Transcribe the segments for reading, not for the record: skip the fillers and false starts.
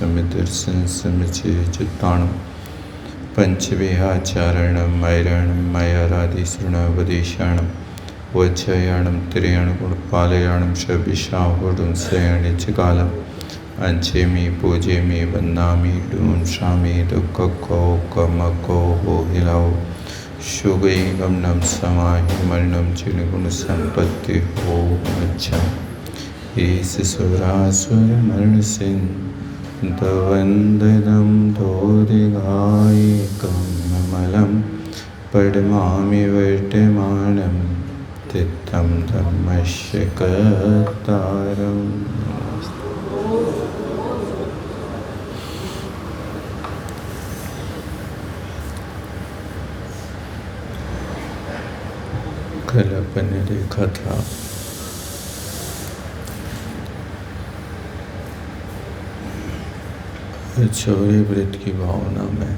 समिदर्शन समिचेचित्ताणं पंचविहाचारणं मैरणं मयाराधिसृणवदेशाणं वज्रयाणं त्रियाणगुणपालयाणं शबिशाहुडं सयणिचकालम् अंचेमि पूजेमि वन्दामि डूंशामि दुःखको कमको हिलाओ शुगै गमनम समाहि मरणम चिणगुण संपत्ति हो मच्छम ईस सुरासुर मरण सिंह दवंददम धोरिगाय कमलम पडमामि वर्तमानं तित्तं धर्मस्य कर्तारम्। कल अपन ने देखा था चौरे व्रत की भावना में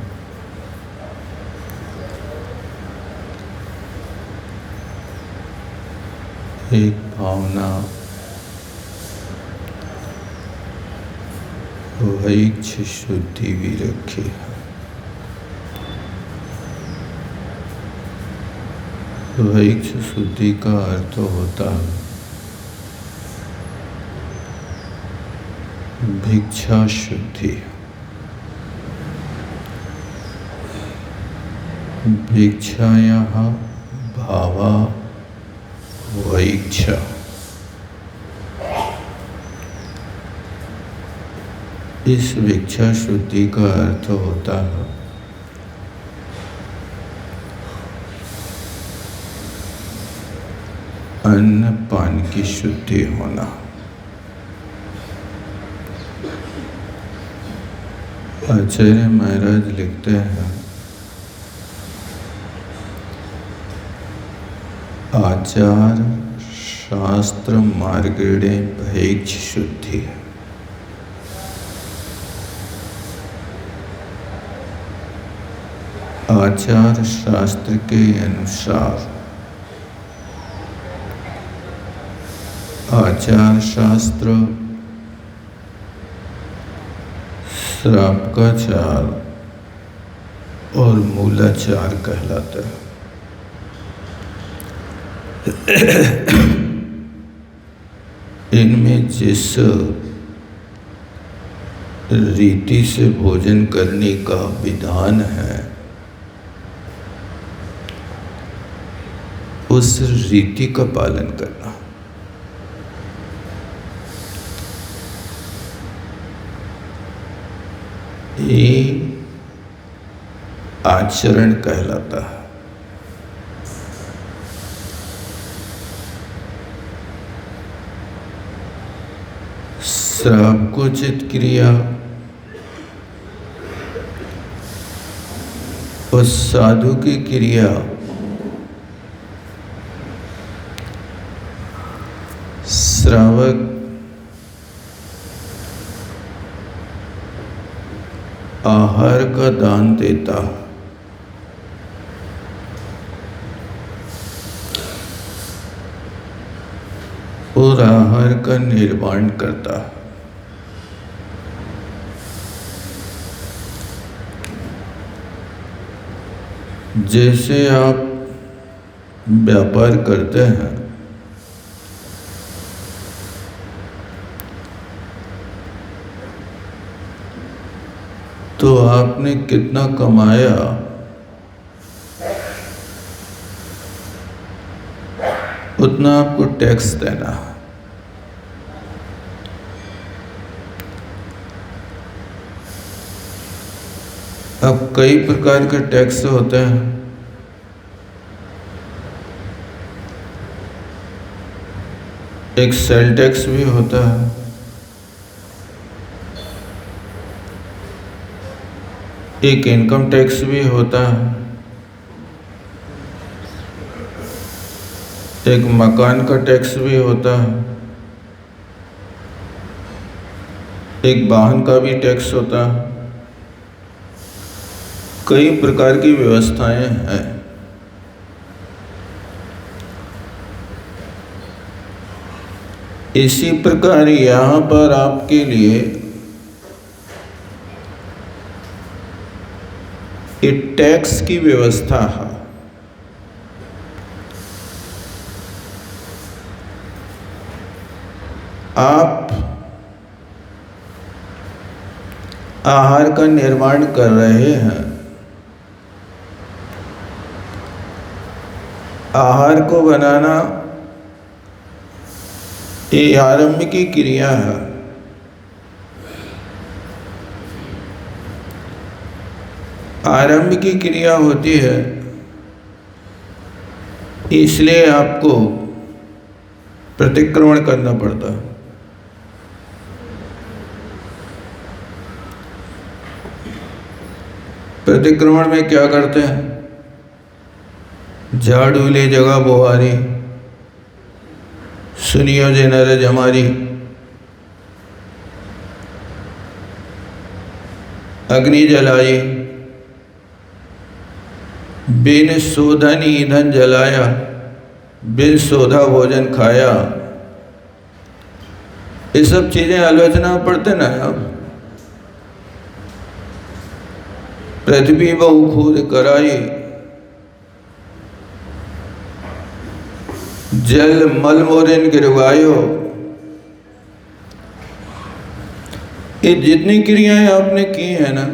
एक भावना वैक्ष शुद्धि भी रखी है। वैक्ष शुद्धि का अर्थ होता है भिक्षा शुद्धि। भिक्षायाः भावा वैक्षा। इस भिक्षा शुद्धि का अर्थ होता है अन्न पान की शुद्धि होना। आचार्य महाराज लिखते हैं आचार शास्त्र मार्गेणे भैक्ष शुद्धि है। आचार शास्त्र के अनुसार आचार शास्त्र श्रापकाचार और मूलाचार कहलाता है। इनमें जिस रीति से भोजन करने का विधान है उस रीति का पालन करना। ये आचरण कहलाता है। श्रावकोचित क्रिया और साधु की क्रिया श्रावक आहार का दान देता और आहार का निर्माण करता। जैसे आप व्यापार करते हैं तो आपने कितना कमाया उतना आपको टैक्स देना है। अब कई प्रकार के टैक्स होते हैं। एक सेल टैक्स भी होता है, एक इनकम टैक्स भी होता है, एक मकान का टैक्स भी होता है, एक वाहन का भी टैक्स होता है। कई प्रकार की व्यवस्थाएं हैं। इसी प्रकार यहाँ पर आपके लिए ये टैक्स की व्यवस्था है। आप आहार का निर्माण कर रहे हैं, आहार को बनाना ये आरंभिक क्रिया है। आरंभिक क्रिया होती है, इसलिए आपको प्रतिक्रमण करना पड़ता है। प्रतिक्रमण में क्या करते हैं? झाड़ू ले जगह बुहारी, सुनियो जे नर जमारी, अग्नि जलाई, बिन शोधन ईंधन जलाया, बिन शोधा भोजन खाया। ये सब चीजें आलोचना पढ़ते ना आप। पृथ्वी बहु खोद कराई, जल मल मोरिन गिरवायो। ये जितनी क्रियाएं आपने की है ना,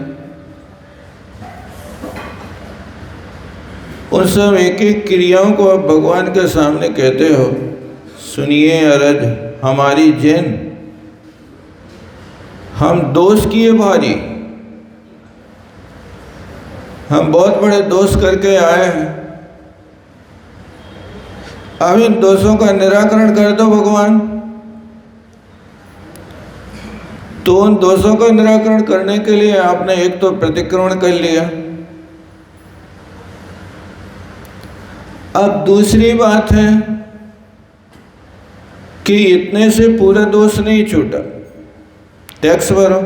उन सब एक एक क्रियाओं को आप भगवान के सामने कहते हो, सुनिए अरज हमारी जिन, हम दोष किए भारी, हम बहुत बड़े दोष करके आए हैं, अब इन दोषों का निराकरण कर दो भगवान। तो उन दोषों का निराकरण करने के लिए आपने एक तो प्रतिक्रमण कर लिया। अब दूसरी बात है कि इतने से पूरा दोष नहीं छूटा, टैक्स भरो।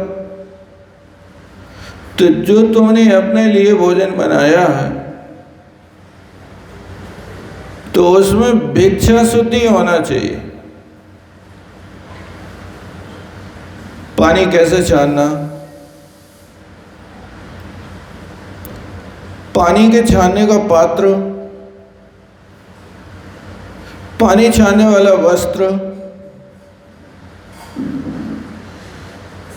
तो जो तुमने अपने लिए भोजन बनाया है, तो उसमें भिक्षा शुद्धि होना चाहिए। पानी कैसे छानना? पानी के छानने का पात्र, पानी छानने वाला वस्त्र।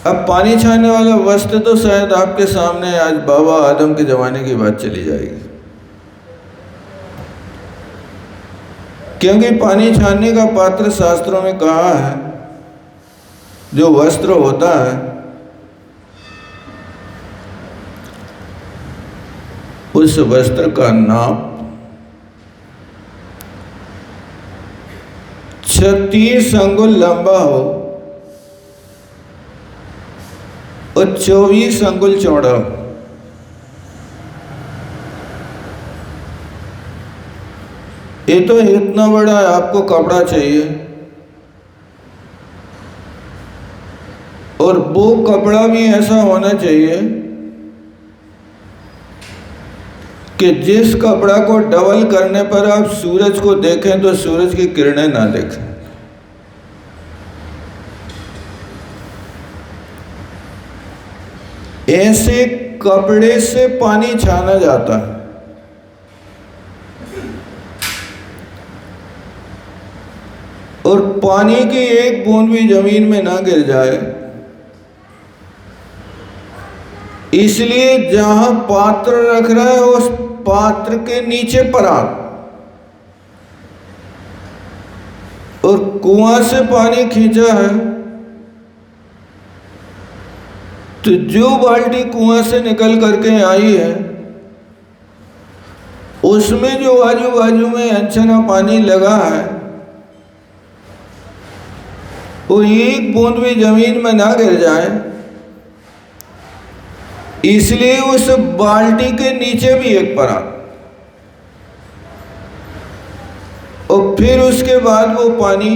अब पानी छानने वाला वस्त्र तो शायद आपके सामने आज बाबा आदम के जमाने की बात चली जाएगी, क्योंकि पानी छानने का पात्र शास्त्रों में कहा है, जो वस्त्र होता है उस वस्त्र का नाप 36 अंगुल लंबा हो और 24 अंगुल चौड़ा हो। ये तो इतना बड़ा आपको कपड़ा चाहिए, और वो कपड़ा भी ऐसा होना चाहिए कि जिस कपड़ा को डबल करने पर आप सूरज को देखें तो सूरज की किरणें ना देखें। ऐसे कपड़े से पानी छाना जाता है। और पानी की एक बूंद भी जमीन में ना गिर जाए, इसलिए जहां पात्र रख रहा है उस पात्र के नीचे परात, और कुआं से पानी खींचा है तो जो बाल्टी कुआं से निकल करके आई है उसमें जो आजू बाजू में अनछना पानी लगा है वो एक बूंद भी जमीन में ना गिर जाए, इसलिए उस बाल्टी के नीचे भी एक परात, और फिर उसके बाद वो पानी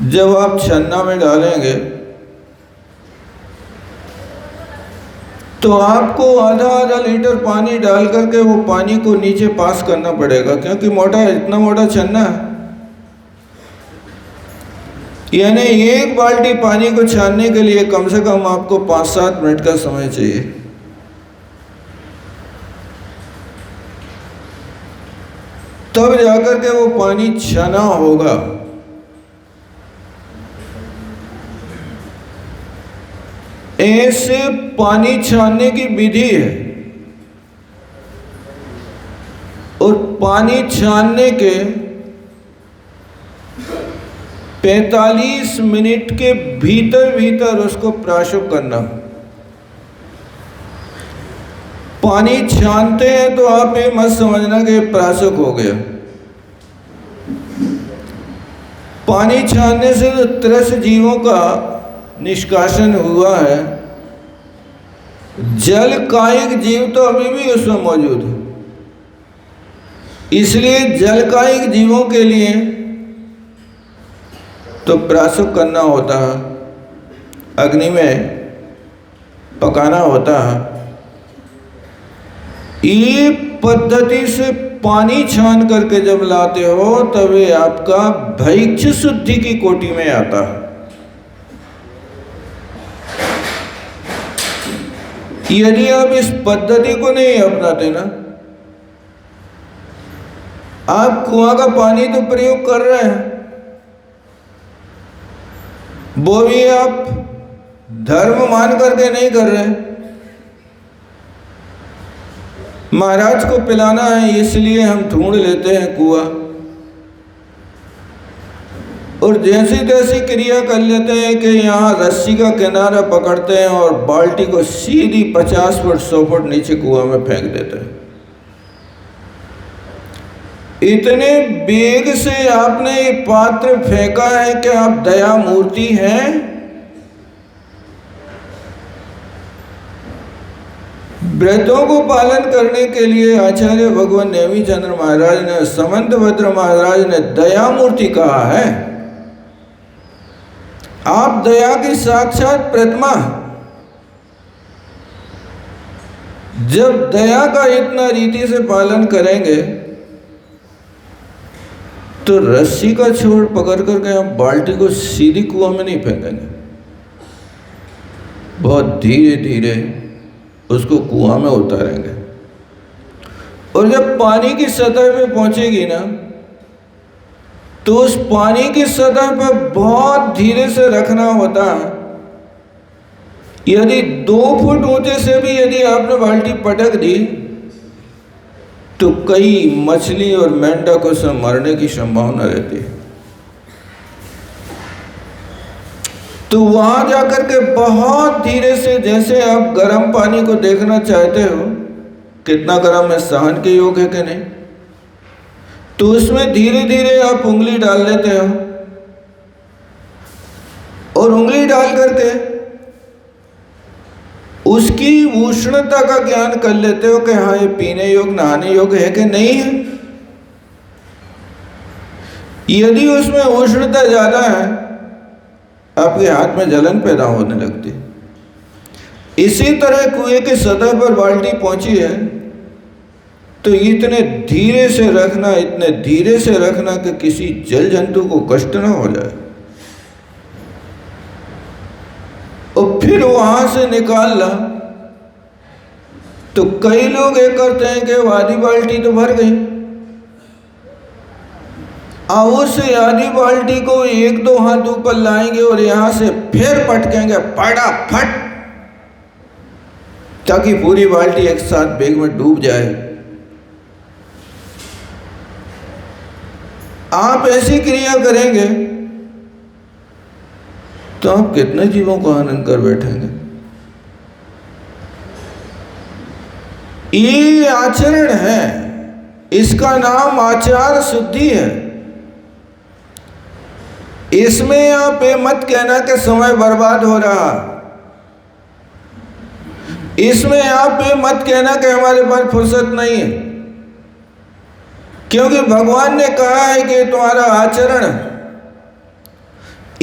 जब आप छन्ना में डालेंगे तो आपको आधा आधा लीटर पानी डाल करके वो पानी को नीचे पास करना पड़ेगा, क्योंकि मोटा, इतना मोटा छन्ना है। यानी एक बाल्टी पानी को छानने के लिए कम से कम आपको 5-7 मिनट का समय चाहिए। तब जाकर के वो पानी छना होगा। ऐसे पानी छानने की विधि है, और पानी छानने के 45 मिनट के भीतर भीतर उसको प्राशुभ करना। पानी छानते हैं तो आप ये मत समझना कि प्राशुभ हो गया। पानी छानने से तो 83 जीवों का निष्कासन हुआ है। जल कायिक जीव तो अभी भी उसमें मौजूद है, इसलिए जल कायिक जीवों के लिए तो प्राशुभ करना होता है, अग्नि में पकाना होता है। ये पद्धति से पानी छान करके जब लाते हो तब ये आपका भैक्ष शुद्धि की कोटि में आता है। यदि आप इस पद्धति को नहीं अपनाते ना, आप कुआं का पानी तो प्रयोग कर रहे हैं, वो भी आप धर्म मान करके नहीं कर रहे। महाराज को पिलाना है इसलिए हम ढूंढ लेते हैं कुआं, और जैसी तैसी क्रिया कर लेते हैं कि यहाँ रस्सी का किनारा पकड़ते हैं और बाल्टी को सीधी 50 फुट 100 फुट नीचे कुआं में फेंक देते हैं। इतने वेग से आपने ये पात्र फेंका है कि आप दया मूर्ति हैं। व्रतों को पालन करने के लिए आचार्य भगवान नेमी चंद्र महाराज ने, समंतभद्र महाराज ने दया मूर्ति कहा है। आप दया की साक्षात प्रतिमा। जब दया का इतना रीति से पालन करेंगे तो रस्सी का छोर पकड़ करके आप बाल्टी को सीधी कुआं में नहीं फेंकेंगे, बहुत धीरे धीरे उसको कुआं में उतारेंगे। और जब पानी की सतह पे पहुंचेगी ना, तो उस पानी की सतह पर बहुत धीरे से रखना होता है। यदि 2 फुट ऊंचे से भी यदि आपने बाल्टी पटक दी तो कई मछली और मेंढकों से मरने की संभावना रहती है। तो वहां जाकर के बहुत धीरे से, जैसे आप गर्म पानी को देखना चाहते हो कितना गर्म है, सहन के योग्य है कि नहीं, तो उसमें धीरे धीरे आप उंगली डाल लेते हो, और उंगली डाल करके उसकी उष्णता का ज्ञान कर लेते हो कि हाँ ये पीने योग्य, नहाने योग्य है कि नहीं है। यदि उसमें उष्णता ज्यादा है, आपके हाथ में जलन पैदा होने लगती है। इसी तरह कुएं के सतह पर बाल्टी पहुंची है तो इतने धीरे से रखना, इतने धीरे से रखना कि किसी जल जंतु को कष्ट ना हो जाए, और फिर वहां से निकाल ला। तो कई लोग ये करते हैं कि आधी बाल्टी तो भर गई, अब उस आधी बाल्टी को 1-2 हाथ ऊपर लाएंगे और यहां से फिर पटकेंगे फटाफट, ताकि पूरी बाल्टी एक साथ बेग में डूब जाए। आप ऐसी क्रिया करेंगे तो आप कितने जीवों को आनंद कर बैठेंगे। ये आचरण है, इसका नाम आचार शुद्धि है। इसमें आप ये मत कहना कि समय बर्बाद हो रहा, इसमें आप ये मत कहना कि हमारे पास फुर्सत नहीं है, क्योंकि भगवान ने कहा है कि तुम्हारा आचरण,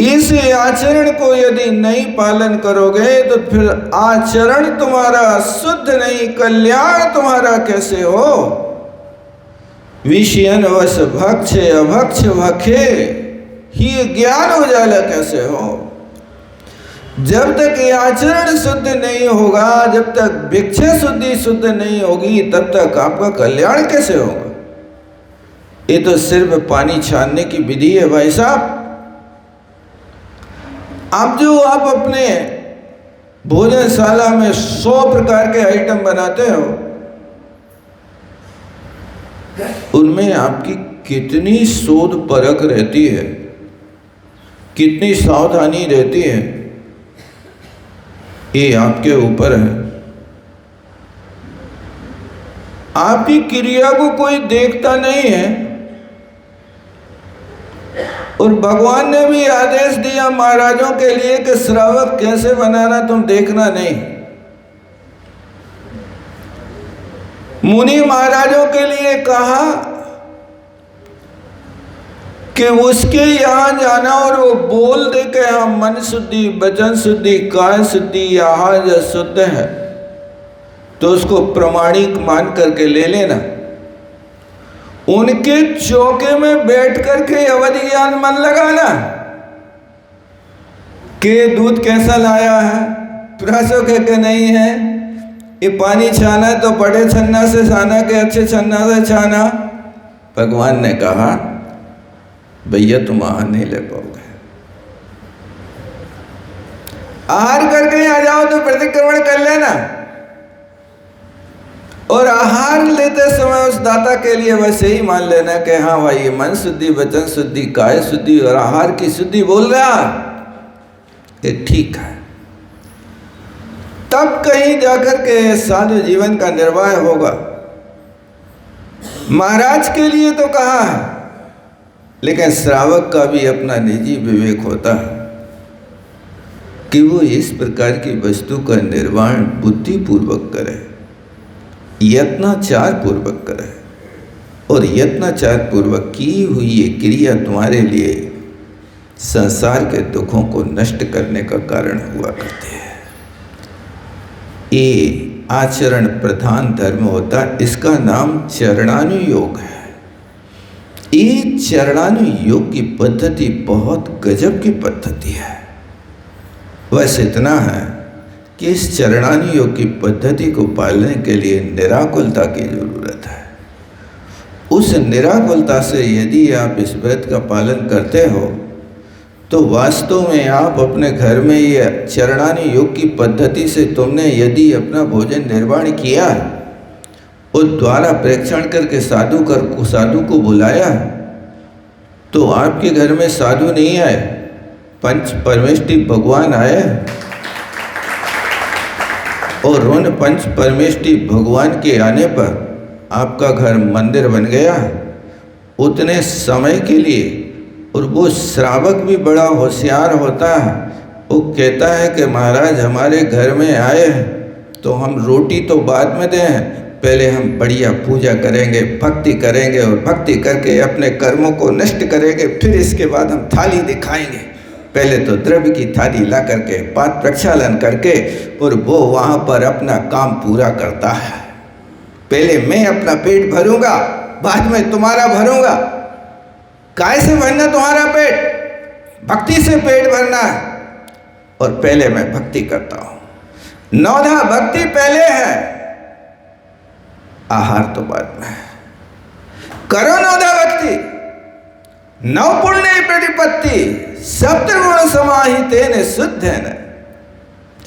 इस आचरण को यदि नहीं पालन करोगे तो फिर आचरण तुम्हारा शुद्ध नहीं, कल्याण तुम्हारा कैसे हो। विषयन वश भक्ष अभक्ष भखे ही ज्ञान उजाला कैसे हो। जब तक ये आचरण शुद्ध नहीं होगा, जब तक भिक्षा शुद्धि शुद्ध नहीं होगी, तब तक आपका कल्याण कैसे होगा। ये तो सिर्फ पानी छानने की विधि है भाई साहब। आप अपने भोजनशाला में 100 प्रकार के आइटम बनाते हो, उनमें आपकी कितनी शोध परख रहती है, कितनी सावधानी रहती है, ये आपके ऊपर है। आपकी क्रिया को कोई देखता नहीं है, और भगवान ने भी आदेश दिया महाराजों के लिए कि श्रावक कैसे बनाना तुम देखना नहीं। मुनि महाराजों के लिए कहा कि उसके यहाँ जाना और वो बोल दे कि हाँ मन शुद्धि, वचन शुद्धि, काय शुद्धि, आहार शुद्ध है, तो उसको प्रमाणिक मान करके ले लेना। उनके चौके में बैठ करके अवधि ज्ञान मन लगाना कि दूध कैसा लाया है, प्यासों के नहीं है, ये पानी छाना तो बड़े छन्ना से छाना के अच्छे छन्ना से छाना। भगवान ने कहा भैया तुम आहार नहीं ले पाओगे, आहार करके आ जाओ तो प्रतिक्रमण कर लेना, और आहार लेते समय उस दाता के लिए वैसे ही मान लेना कि हाँ भाई ये मन शुद्धि, वचन शुद्धि, काय शुद्धि और आहार की शुद्धि बोल रहा, ये ठीक है। तब कहीं जाकर के साधु जीवन का निर्वाह होगा। महाराज के लिए तो कहा है, लेकिन श्रावक का भी अपना निजी विवेक होता है कि वो इस प्रकार की वस्तु का निर्माण बुद्धिपूर्वक करे, यत्नाचार पूर्वक करे, और यत्नाचार पूर्वक की हुई ये क्रिया तुम्हारे लिए संसार के दुखों को नष्ट करने का कारण हुआ करते हैं। ये आचरण प्रधान धर्म होता है, इसका नाम चरणानुयोग है। ये चरणानुयोग की पद्धति बहुत गजब की पद्धति है। बस इतना है कि इस चरणानुयोग की पद्धति को पालने के लिए निराकुलता की जरूरत है। उस निराकुलता से यदि आप इस व्रत का पालन करते हो तो वास्तव में आप अपने घर में ये चरणानुयोग की पद्धति से तुमने यदि अपना भोजन निर्माण किया और द्वारा प्रेक्षण करके साधु को बुलाया, तो आपके घर में साधु नहीं आए, पंच परमेष्टि भगवान आए, और उन पंच परमेष्टि भगवान के आने पर आपका घर मंदिर बन गया उतने समय के लिए। और वो श्रावक भी बड़ा होशियार होता है, वो कहता है कि महाराज हमारे घर में आए हैं तो हम रोटी तो बाद में दें, पहले हम बढ़िया पूजा करेंगे, भक्ति करेंगे, और भक्ति करके अपने कर्मों को नष्ट करेंगे, फिर इसके बाद हम थाली दिखाएंगे। पहले तो द्रव्य की थाली ला करके पाद प्रक्षालन करके और वो वहाँ पर अपना काम पूरा करता है। पहले मैं अपना पेट भरूंगा, बाद में तुम्हारा भरूंगा। काय से भरना तुम्हारा पेट? भक्ति से पेट भरना है, और पहले मैं भक्ति करता हूं। नौधा भक्ति पहले है, आहार तो बाद में है। करो नौधा भक्ति, नौ पुण्य प्रतिपत्ति, सप्तगुण समाहितेन शुद्धेन।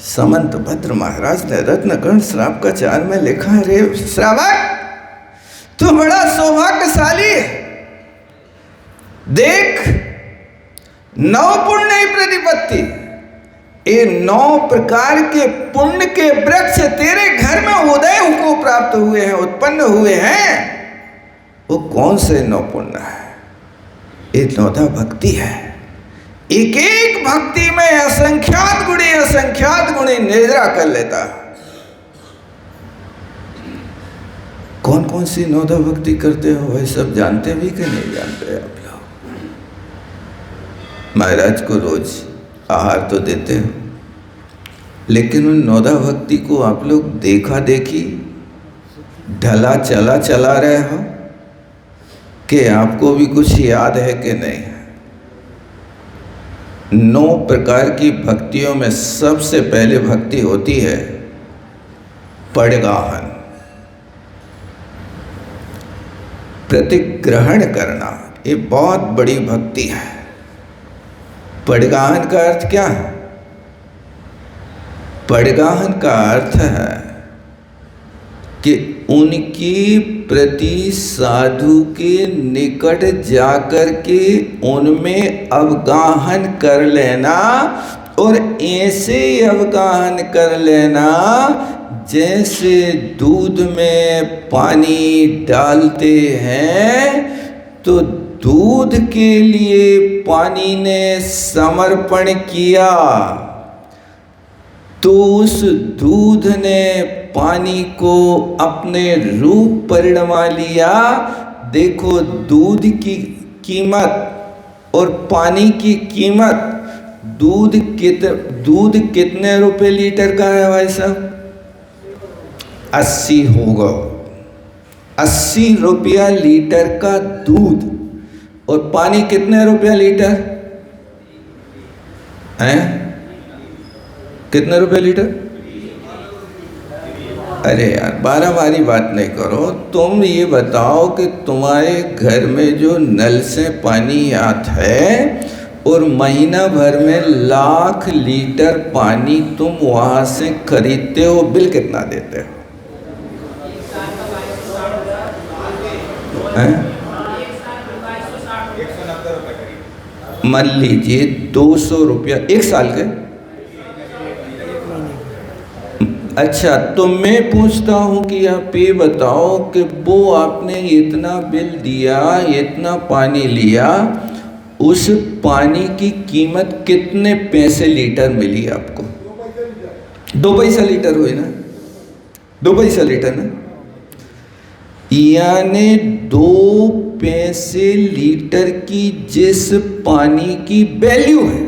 समंत भद्र महाराज ने रत्नगण श्राप का 4 में लिखा है, रे श्रावक तू बड़ा सौभाग्यशाली है। देख 9 पुण्य प्रतिपत्ति, ये 9 प्रकार के पुण्य के वृक्ष तेरे घर में उदय को प्राप्त हुए हैं, उत्पन्न हुए हैं। वो कौन से 9 पुण्य है? ये 9 भक्ति है। एक एक भक्ति में असंख्यात गुणी निद्रा कर लेता। कौन कौन सी 9 भक्ति करते हो भाई, सब जानते भी कि नहीं जानते आप लोग? महाराज को रोज आहार तो देते हो, लेकिन उन 9 भक्ति को आप लोग देखा देखी ढला चला रहे हो कि आपको भी कुछ याद है कि नहीं? 9 प्रकार की भक्तियों में सबसे पहले भक्ति होती है पड़गाहन। प्रतिग्रहण करना, ये बहुत बड़ी भक्ति है। पड़गाहन का अर्थ क्या है? पड़गाहन का अर्थ है कि उनकी प्रति साधु के निकट जाकर के उनमें अवगाहन कर लेना, और ऐसे अवगाहन कर लेना जैसे दूध में पानी डालते हैं तो दूध के लिए पानी ने समर्पण किया, तो उस दूध ने पानी को अपने रूप परिणमा लिया। देखो, दूध की कीमत और पानी की कीमत, दूध कितने रुपए लीटर का है भाई साहब? 80 होगा, 80 रुपया लीटर का दूध। और पानी कितने रुपया लीटर है? कितने रुपए लीटर? अरे यार, 12 बारी बात नहीं करो। तुम ये बताओ कि तुम्हारे घर में जो नल से पानी आता है और महीना भर में लाख लीटर पानी तुम वहां से खरीदते हो, बिल कितना देते हो? मान लीजिए 200 रुपया एक साल के। अच्छा, तो मैं पूछता हूं कि आप ये बताओ कि वो आपने इतना बिल दिया, इतना पानी लिया, उस पानी की कीमत कितने पैसे लीटर मिली आपको? 2 पैसा लीटर हुई ना? 2 पैसा लीटर ना? यानी 2 पैसे लीटर की जिस पानी की वैल्यू है,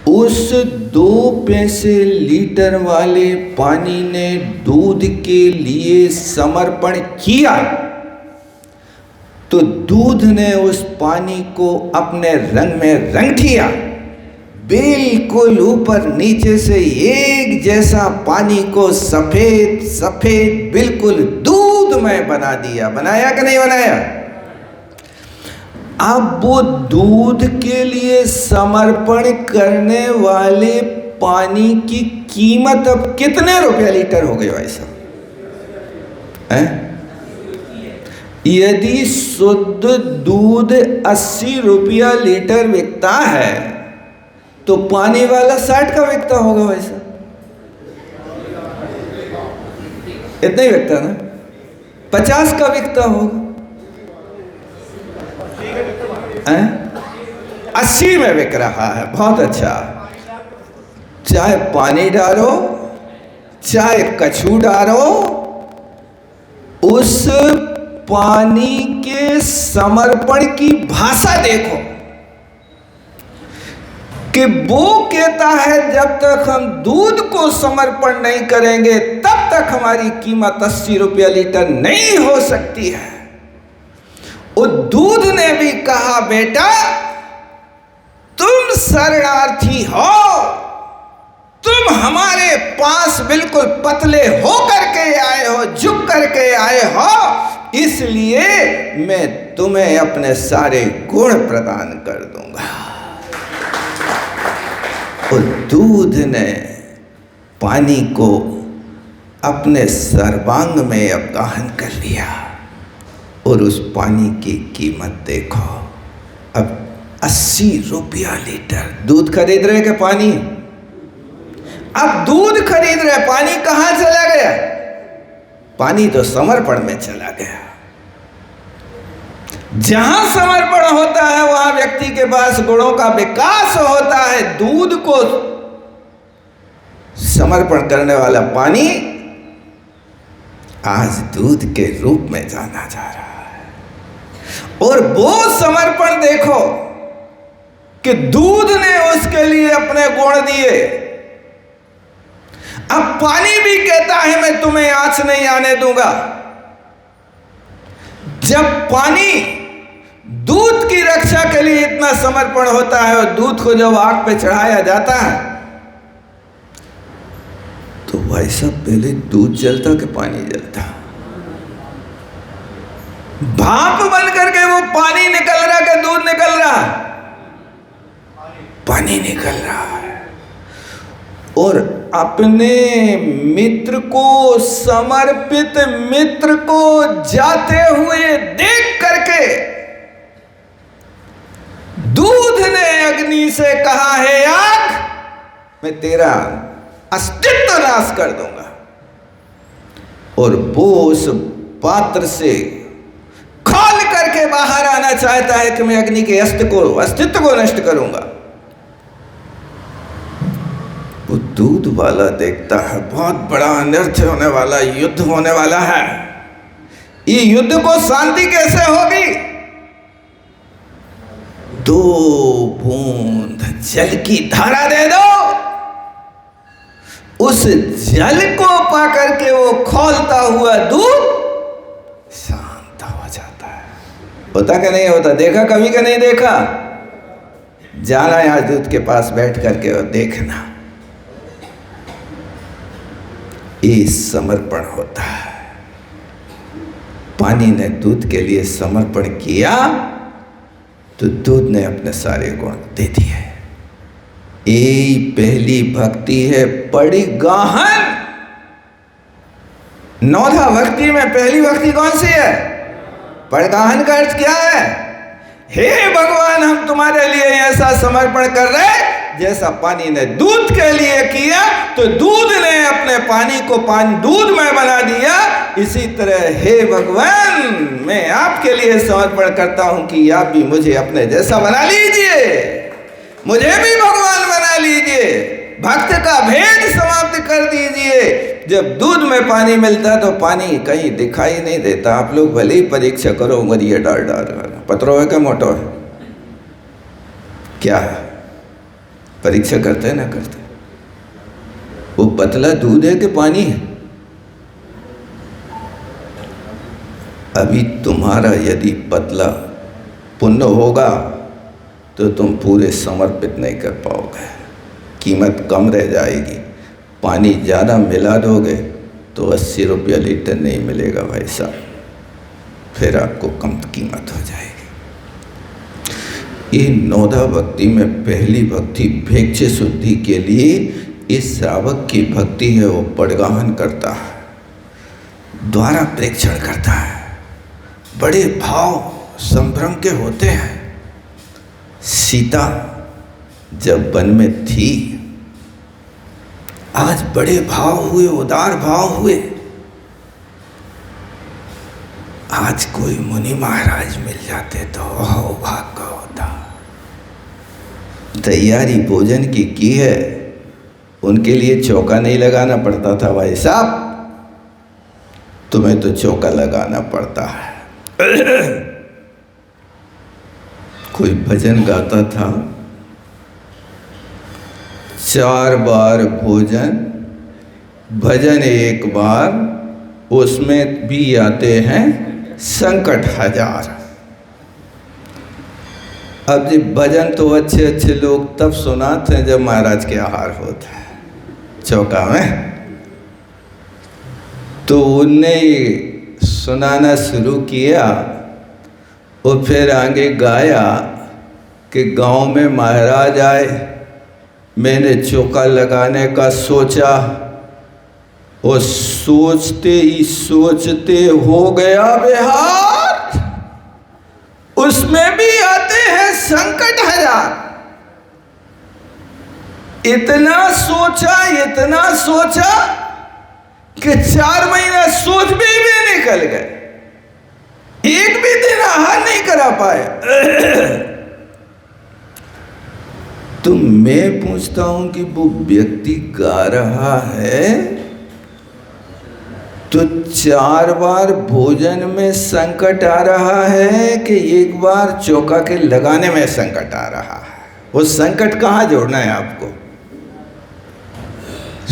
उस 2 पैसे लीटर वाले पानी ने दूध के लिए समर्पण किया, तो दूध ने उस पानी को अपने रंग में रंग दिया, बिल्कुल ऊपर नीचे से एक जैसा पानी को सफेद सफेद बिल्कुल दूधमय बना दिया। बनाया कि नहीं बनाया? अब वो दूध के लिए समर्पण करने वाले पानी की कीमत अब कितने रुपया लीटर हो गई भाई साहब? यदि शुद्ध दूध 80 रुपया लीटर बिकता है तो पानी वाला 60 का बिकता होगा भाई साहब। इतना ही बिकता ना? 50 का बिकता होगा। 80 में बिक रहा है, बहुत अच्छा। चाहे पानी डालो, चाहे कछू डालो, उस पानी के समर्पण की भाषा देखो कि वो कहता है जब तक हम दूध को समर्पण नहीं करेंगे तब तक हमारी कीमत 80 रुपया लीटर नहीं हो सकती है। उस दूध ने भी कहा, बेटा तुम शरणार्थी हो, तुम हमारे पास बिल्कुल पतले हो करके आए हो, झुक करके आए हो, इसलिए मैं तुम्हें अपने सारे गुण प्रदान कर दूंगा। और दूध ने पानी को अपने सर्वांग में अवगाहन कर लिया, और उस पानी की कीमत देखो, अब 80 रुपया लीटर दूध खरीद रहे के पानी। अब दूध खरीद रहे, पानी कहां चला गया? पानी तो समर्पण में चला गया। जहां समर्पण होता है वहां व्यक्ति के पास गुणों का विकास होता है। दूध को समर्पण करने वाला पानी आज दूध के रूप में जाना जा रहा है। और वो समर्पण देखो कि दूध ने उसके लिए अपने गुण दिए। अब पानी भी कहता है मैं तुम्हें आंच नहीं आने दूंगा। जब पानी दूध की रक्षा के लिए इतना समर्पण होता है और दूध को जब आग पे चढ़ाया जाता है तो भाई साहब पहले दूध जलता कि पानी जलता? भाप बन करके वो पानी निकल रहा कि दूध निकल रहा? पानी निकल रहा है। और अपने मित्र को, समर्पित मित्र को जाते हुए देख करके दूध ने अग्नि से कहा, है आग, मैं तेरा अस्तित्व नाश कर दूंगा। और वो उस पात्र से खोल करके बाहर आना चाहता है कि मैं अग्नि के अस्तित्व को नष्ट करूंगा। वो दूध वाला देखता है बहुत बड़ा अनर्थ होने वाला, युद्ध होने वाला है। ये युद्ध को शांति कैसे होगी? 2 बूंद जल की धारा दे दो, उस जल को पाकर के वो खौलता हुआ दूध शांत हो जाता है। होता कि नहीं होता? देखा कभी का नहीं देखा? जाना यहाँ दूध के पास बैठ करके और देखना, ये समर्पण होता है। पानी ने दूध के लिए समर्पण किया तो दूध ने अपने सारे गुण दे दिए। यही पहली भक्ति है, बड़ी गहन। 9धा भक्ति में पहली भक्ति कौन सी है? बड़गाहन का अर्थ क्या है? हे भगवान, हम तुम्हारे लिए ऐसा समर्पण कर रहे हैं जैसा पानी ने दूध के लिए किया, तो दूध ने अपने पानी को दूध में बना दिया। इसी तरह हे भगवान, मैं आपके लिए समर्पण करता हूं कि आप भी मुझे अपने जैसा बना लीजिए, मुझे भी भगवान बना लीजिए, भक्त का भेद समाप्त कर दीजिए। जब दूध में पानी मिलता तो पानी कहीं दिखाई नहीं देता। आप लोग भले ही परीक्षा करो, मगर ये डाल पत्रो है क्या मोटो है क्या है? परीक्षा करते हैं ना करते? वो पतला दूध है कि पानी है? अभी तुम्हारा यदि पतला पुण्य होगा तो तुम पूरे समर्पित नहीं कर पाओगे, कीमत कम रह जाएगी। पानी ज़्यादा मिला दोगे तो 80 रुपया लीटर नहीं मिलेगा भाई साहब, फिर आपको कम कीमत हो जाएगी। ये 9धा भक्ति में पहली भक्ति भेक्ष शुद्धि के लिए इस श्रावक की भक्ति है। वो पड़गाहन करता है, द्वारा प्रेक्षण करता है, बड़े भाव संभ्रम के होते हैं। सीता जब वन में थी, आज बड़े भाव हुए, उदार भाव हुए। आज कोई मुनि महाराज मिल जाते तो भाग्य होता। तैयारी भोजन की है, उनके लिए चौका नहीं लगाना पड़ता था भाई साहब, तुम्हें तो चौका लगाना पड़ता है। कोई भजन गाता था, 4 बार भोजन, भजन 1 बार, उसमें भी आते हैं संकट 1000। अब जी भजन तो अच्छे अच्छे लोग तब सुनाते हैं जब महाराज के आहार होता है चौका में, तो उनने सुनाना शुरू किया और फिर आगे गाया कि गांव में महाराज आए, मैंने चौका लगाने का सोचा और सोचते ही सोचते हो गया बेहार। उसमें भी आते हैं संकट 1000। इतना सोचा कि 4 महीना सोच भी निकल गए, एक भी दिन आहार नहीं करा पाए। तो मैं पूछता हूं कि वो व्यक्ति गा रहा है तो 4 बार भोजन में संकट आ रहा है कि 1 बार चौका के लगाने में संकट आ रहा है? वो संकट कहाँ जोड़ना है आपको?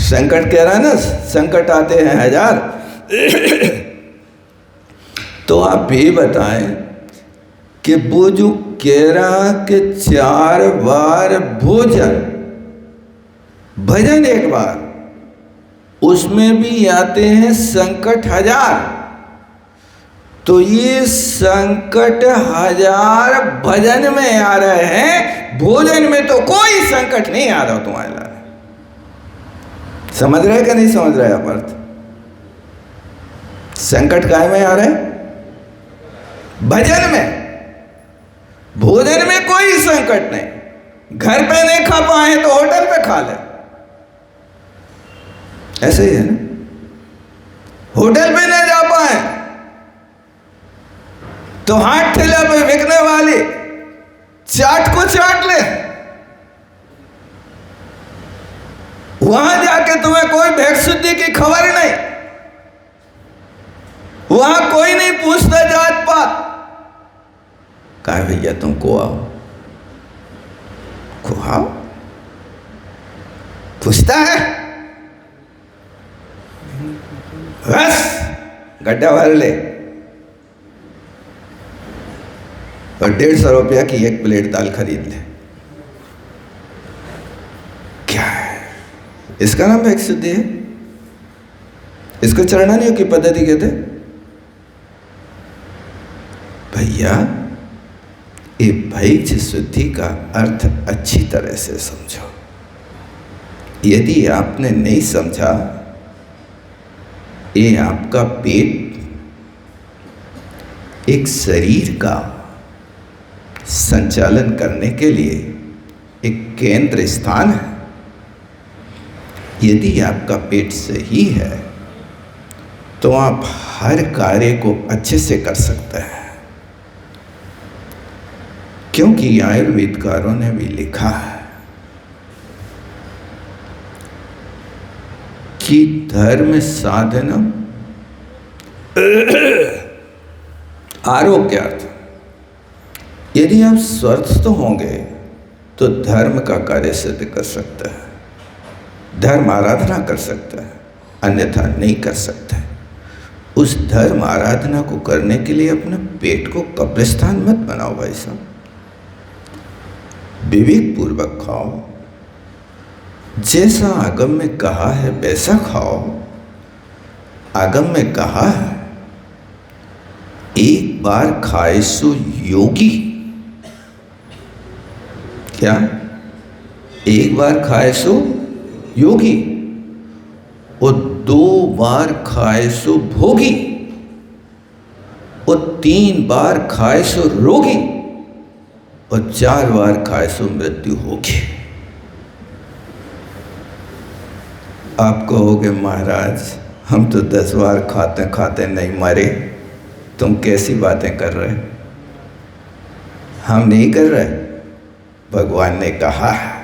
संकट कह रहा है ना, संकट आते हैं 1000। तो आप ये बताएं कि वो जो कह रहा कि 4 बार भोजन, भजन 1 बार, उसमें भी आते हैं संकट 1000। तो ये संकट हजार भजन में आ रहे हैं, भोजन में तो कोई संकट नहीं आ रहा तुम्हारे लाए। समझ रहे कि नहीं समझ रहे आप अर्थ? संकट काय में आ रहे हैं? भजन में। भोजन में कोई संकट नहीं। घर पे नहीं खा पाए तो होटल पे खा ले, ऐसे ही है ना। होटल पे नहीं जा पाए तो हाथ ठेला पे बिकने वाली चाट को चाट ले। वहां जाके तुम्हें कोई भेंट शुद्धि की खबर नहीं, वहां कोई नहीं पूछता जात पात। कहा भैया तुम को आओ, खुआओ, पूछता है बस गड्ढा भर ले और 150 रुपया की एक प्लेट दाल खरीद ले। क्या है इसका नाम भेंट शुद्धि है? इसको चरणानियों की पद्धति कहते। भैया ये भैक्ष शुद्धि का अर्थ अच्छी तरह से समझो। यदि आपने नहीं समझा, ये आपका पेट एक शरीर का संचालन करने के लिए एक केंद्र स्थान है। यदि आपका पेट सही है तो आप हर कार्य को अच्छे से कर सकते हैं, क्योंकि आयुर्वेदकारों ने भी लिखा है कि धर्म साधनम आरोग्यार्थ। यदि आप स्वस्थ होंगे तो धर्म का कार्य सिद्ध कर सकते हैं, धर्म आराधना कर सकते हैं, अन्यथा नहीं कर सकते। उस धर्म आराधना को करने के लिए अपने पेट को कब्रिस्तान मत बनाओ भाई साहब। विवेक पूर्वक खाओ, जैसा आगम में कहा है वैसा खाओ। आगम में कहा है एक बार खाए सो योगी। क्या? एक बार खाए सो योगी और 2 बार खाए सो भोगी और 3 बार खाए सो रोगी और 4 बार खाए सो मृत्यु होगी। आप कहोगे महाराज हम तो 10 बार खाते खाते नहीं मरे, तुम कैसी बातें कर रहे? हम नहीं कर रहे, भगवान ने कहा है।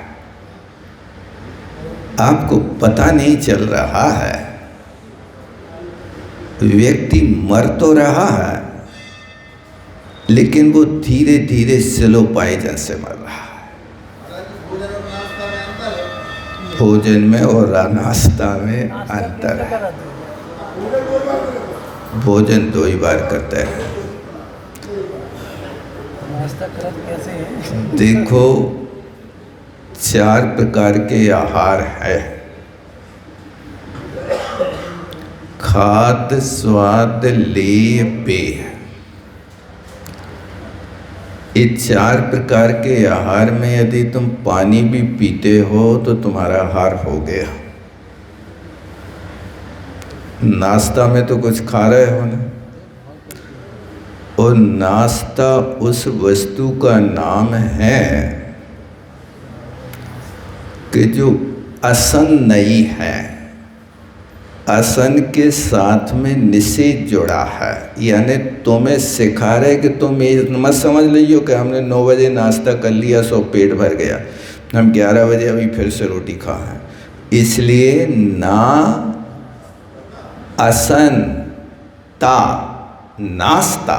आपको पता नहीं चल रहा है, व्यक्ति मर तो रहा है लेकिन वो धीरे धीरे स्लो पॉइजन से मर रहा है। भोजन में और नाश्ता में अंतर है। भोजन 2 ही बार करते हैं। देखो 4 प्रकार के आहार है, खाद्य स्वाद लेय पेय। ये 4 प्रकार के आहार में यदि तुम पानी भी पीते हो तो तुम्हारा आहार हो गया। नाश्ता में तो कुछ खा रहे हो ना, और नाश्ता उस वस्तु का नाम है कि जो असन नहीं है, असन के साथ में निषेध जुड़ा है। यानी तुम्हें सिखा रहे कि तुम ये मत समझ लियो कि हमने 9 बजे नाश्ता कर लिया सो पेट भर गया, हम 11 बजे अभी फिर से रोटी खाएं। इसलिए ना असन ता नाश्ता,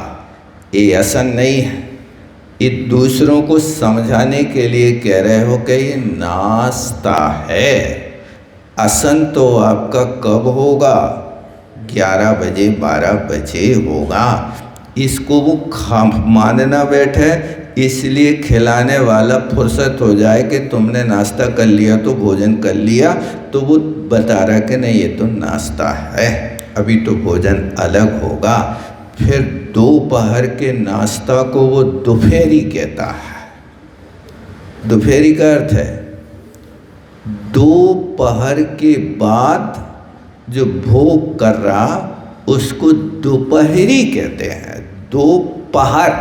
ये असन नहीं है। ये दूसरों को समझाने के लिए कह रहे हो कि ये नाश्ता है। असन तो आपका कब होगा? 11 बजे 12 बजे होगा। इसको वो मानना बैठे, इसलिए खिलाने वाला फुर्सत हो जाए कि तुमने नाश्ता कर लिया तो भोजन कर लिया, तो वो बता रहा कि नहीं ये तो नाश्ता है, अभी तो भोजन अलग होगा। फिर दोपहर के नाश्ता को वो दोपहरी कहता है। दोपहरी का अर्थ है दोपहर के बाद जो भोग कर रहा उसको दोपहरी कहते हैं। दोपहर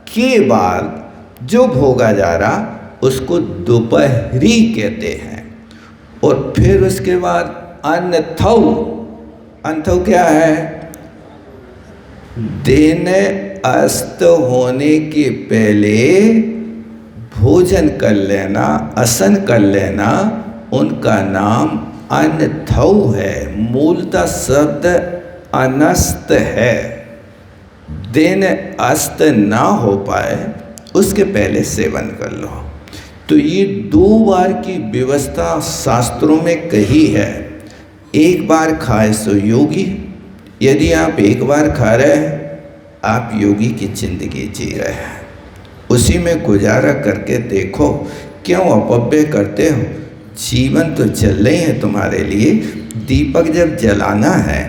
के बाद जो भोगा जा रहा उसको दोपहरी कहते हैं। और फिर उसके बाद अन्नथौ क्या है? दिन अस्त होने के पहले भोजन कर लेना, असन कर लेना, उनका नाम अन्नथौ है। मूलतः शब्द अनस्त है। दिन अस्त ना हो पाए उसके पहले सेवन कर लो। तो ये 2 बार की व्यवस्था शास्त्रों में कही है। एक बार खाए सो योगी। यदि आप एक बार खा रहे हैं आप योगी की जिंदगी जी रहे हैं। उसी में गुजारा करके देखो। क्यों अपव्यय करते हो? जीवन तो चल रही है तुम्हारे लिए। दीपक जब जलाना है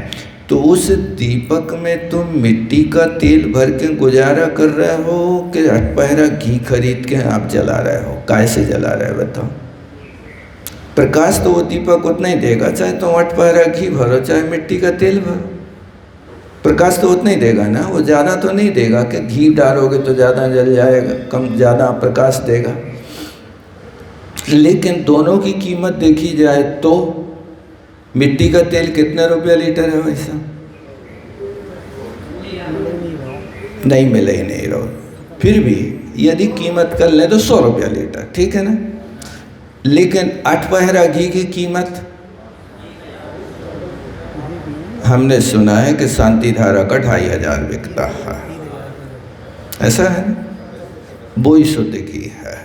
तो उस दीपक में तुम मिट्टी का तेल भर के गुजारा कर रहे हो कि अटपहरा घी खरीद के आप जला रहे हो? कैसे जला रहे हो बताओ? प्रकाश तो वो दीपक उतना ही देगा, चाहे तुम अटपहरा घी भरो चाहे मिट्टी का तेल भरो। प्रकाश तो उतना ही देगा ना, वो ज़्यादा तो नहीं देगा कि घी डालोगे तो ज़्यादा जल जाएगा, कम ज़्यादा प्रकाश देगा। लेकिन दोनों की कीमत देखी जाए तो मिट्टी का तेल कितने रुपया लीटर है वैसा? नहीं मिले ही नहीं रहो। फिर भी यदि कीमत कर ले तो 100 रुपया लीटर, ठीक है ना। लेकिन अटपहरा घी की कीमत हमने सुना है कि शांति धारा का 2500 बिकता है। ऐसा है ना? वो ही शुद्ध घी है।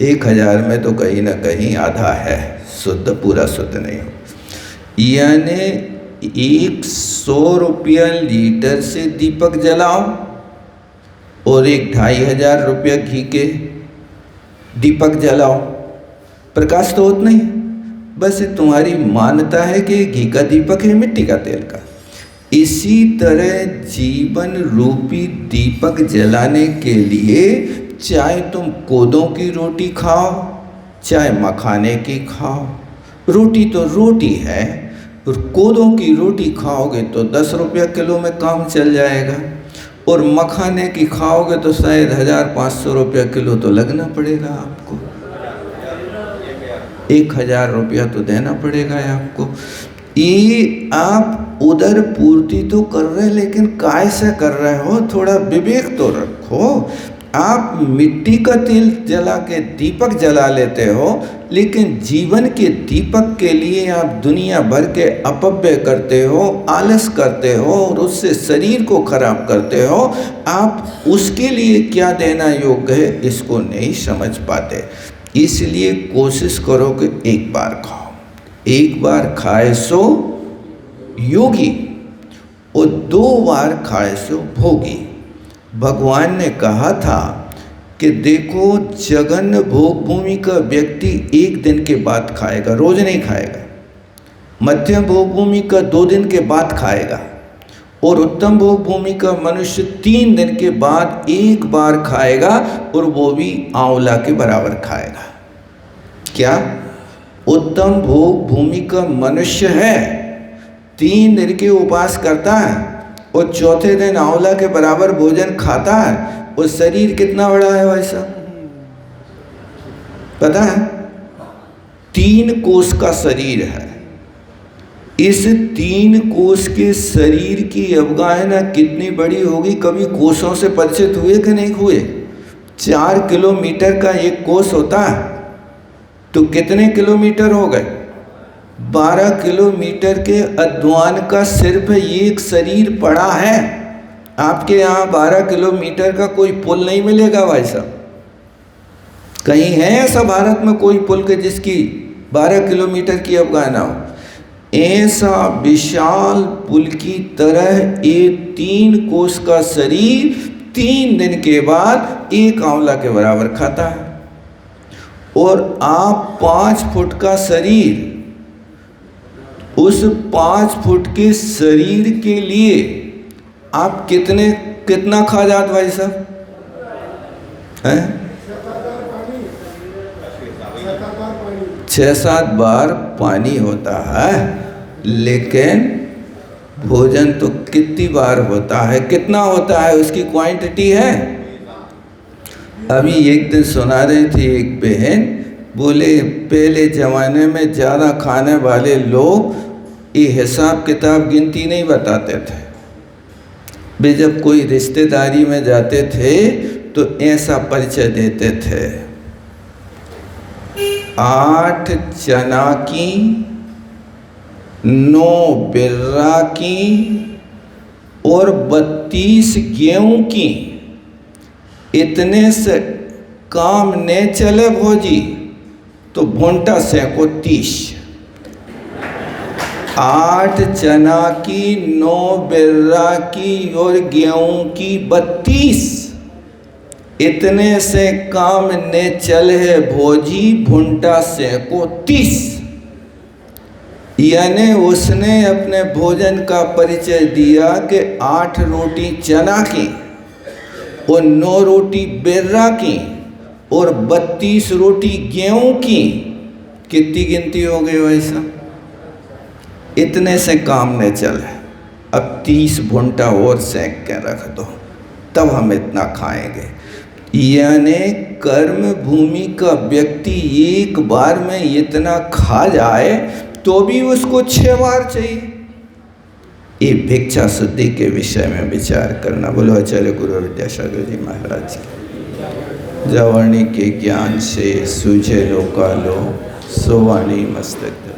1000 में तो कहीं ना कहीं आधा है शुद्ध, पूरा शुद्ध नहीं हो। यानी 100 रुपया लीटर से दीपक जलाओ और 2500 रुपया घी के दीपक जलाओ, प्रकाश तो उतना ही। बस तुम्हारी मान्यता है कि घी का दीपक है मिट्टी का तेल का। इसी तरह जीवन रूपी दीपक जलाने के लिए चाहे तुम कोदों की रोटी खाओ चाहे मखाने की खाओ, रोटी तो रोटी है। और कोदों की रोटी खाओगे तो 10 रुपया किलो में काम चल जाएगा, और मखाने की खाओगे तो शायद 1500 रुपया किलो तो लगना पड़ेगा आपको। 1000 रुपया तो देना पड़ेगा आपको। ये आप उधर पूर्ति तो कर रहे हैं, लेकिन कैसे कर रहे हो? थोड़ा विवेक तो रखो। आप मिट्टी का तेल जला के दीपक जला लेते हो, लेकिन जीवन के दीपक के लिए आप दुनिया भर के अपव्यय करते हो, आलस करते हो और उससे शरीर को खराब करते हो। आप उसके लिए क्या देना योग्य है इसको नहीं समझ पाते। इसलिए कोशिश करो कि एक बार खाओ। एक बार खाए सो योगी और 2 बार खाए सो भोगी। भगवान ने कहा था कि देखो जघन्य भोग भूमि का व्यक्ति 1 दिन के बाद खाएगा, रोज नहीं खाएगा। मध्यम भोग भूमि का 2 दिन के बाद खाएगा, और उत्तम भोग भूमि का मनुष्य 3 दिन के बाद 1 बार खाएगा, और वो भी आंवला के बराबर खाएगा। क्या? उत्तम भोग भूमि का मनुष्य है, 3 दिन के उपवास करता है और चौथे दिन आंवला के बराबर भोजन खाता है, और शरीर कितना बड़ा है वैसा पता है? 3 कोस का शरीर है। इस 3 कोस के शरीर की अवगाहना कितनी बड़ी होगी? कभी कोसों से परिचित हुए कि नहीं हुए? 4 किलोमीटर का एक कोस होता है, तो कितने किलोमीटर हो गए? 12 किलोमीटर के अध्वान का सिर्फ एक शरीर पड़ा है। आपके यहाँ 12 किलोमीटर का कोई पुल नहीं मिलेगा भाई साहब। कहीं है ऐसा भारत में कोई पुल के जिसकी 12 किलोमीटर की अवगाहना हो? ऐसा विशाल पुल की तरह ये 3 कोस का शरीर 3 दिन के बाद 1 आंवला के बराबर खाता है। और आप 5 फुट का शरीर उस 5 फुट के शरीर के लिए आप कितना खा जात भाई साहब हैं? 6-7 बार पानी होता है, लेकिन भोजन तो कितनी बार होता है, कितना होता है, उसकी क्वांटिटी है। अभी एक दिन सुना रही थी एक बहन, बोले पहले ज़माने में ज़्यादा खाने वाले लोग ये हिसाब किताब गिनती नहीं बताते थे। वे जब कोई रिश्तेदारी में जाते थे तो ऐसा परिचय देते थे, 8 चना की, 9 बिर्रा की और 32 गेहूं की, इतने से काम ने चले भोजी तो भुंटा से को 30। 8 चना की, 9 बिर्रा की और गेहूं की 32, इतने से काम ने चले भोजी भुंटा से को 30। यानी उसने अपने भोजन का परिचय दिया कि 8 रोटी चना की और 9 रोटी बिर्रा की और 32 रोटी गेहूं की। कितनी गिनती हो गई भाई साहब? इतने से काम न चले, अब 30 भुंटा और सेंक के रख दो, तब हम इतना खाएंगे। यानी कर्म भूमि का व्यक्ति एक बार में इतना खा जाए तो भी उसको 6 बार चाहिए। ये भिक्षा शुद्धि के विषय में विचार करना। बोलो आचार्य गुरु विद्यासागर जी महाराज की। जवानी के ज्ञान से सूझे लोकालो, सोवानी मस्तक।